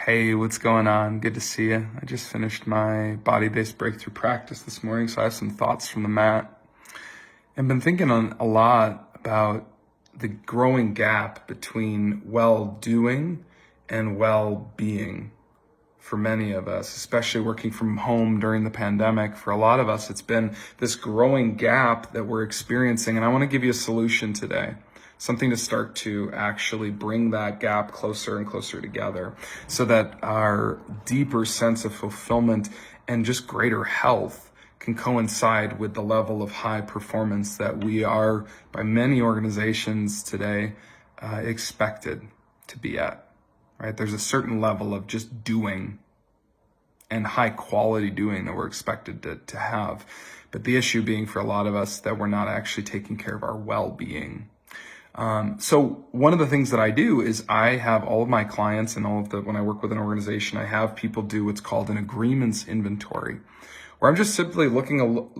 Hey, what's going on? Good to see you. I just finished my body-based breakthrough practice this morning, so I have some thoughts from the mat. I've been thinking a lot about the growing gap between well-doing and well-being for many of us, especially working from home during the pandemic. For a lot of us, it's been this growing gap that we're experiencing, and I want to give you a solution today. Something to start to actually bring that gap closer and closer together so that our deeper sense of fulfillment and just greater health can coincide with the level of high performance that we are, by many organizations today, expected to be at, right? There's a certain level of just doing and high quality doing that we're expected to have. But the issue being for a lot of us that we're not actually taking care of our well-being. So one of the things that I do is I have all of my clients and when I work with an organization, I have people do what's called an agreements inventory, where I'm just simply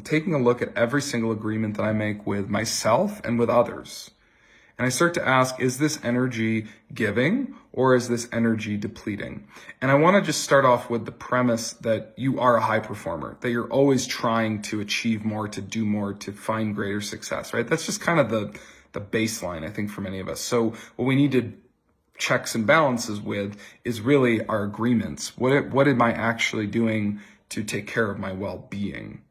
taking a look at every single agreement that I make with myself and with others. And I start to ask, is this energy giving or is this energy depleting? And I want to just start off with the premise that you are a high performer, that you're always trying to achieve more, to do more, to find greater success, right? That's just kind of the baseline, I think, for many of us. So what we need to checks and balances with is really our agreements. What am I actually doing to take care of my well-being,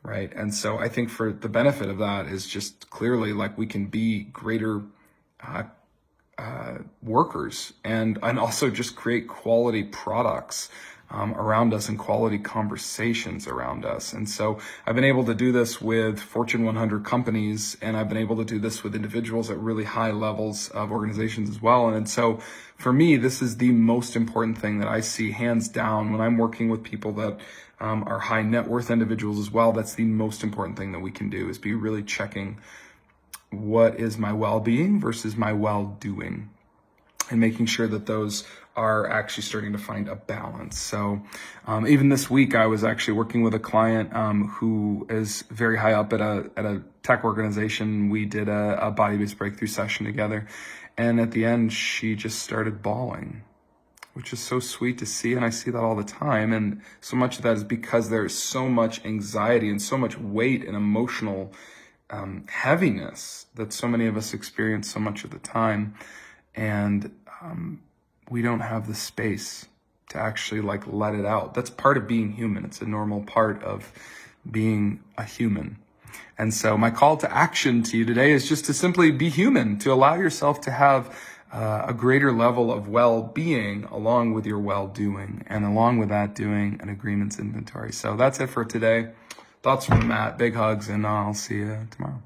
right? And so I think for the benefit of that is just clearly like we can be greater workers and also just create quality products around us and quality conversations around us. And so I've been able to do this with Fortune 100 companies, and I've been able to do this with individuals at really high levels of organizations as well. And so for me, this is the most important thing that I see hands down when I'm working with people that are high net worth individuals as well. That's the most important thing that we can do, is be really checking what is my well-being versus my well-doing, and making sure that those are actually starting to find a balance. So even this week, I was actually working with a client who is very high up at a tech organization. We did a body-based breakthrough session together. And at the end, she just started bawling, which is so sweet to see. And I see that all the time. And so much of that is because there's so much anxiety and so much weight and emotional heaviness that so many of us experience so much of the time. And we don't have the space to actually let it out. That's part of being human. It's a normal part of being a human. And so my call to action to you today is just to simply be human, to allow yourself to have a greater level of well-being along with your well-doing, and along with that, doing an agreements inventory. So that's it for today. Thoughts from Matt, big hugs, and I'll see you tomorrow.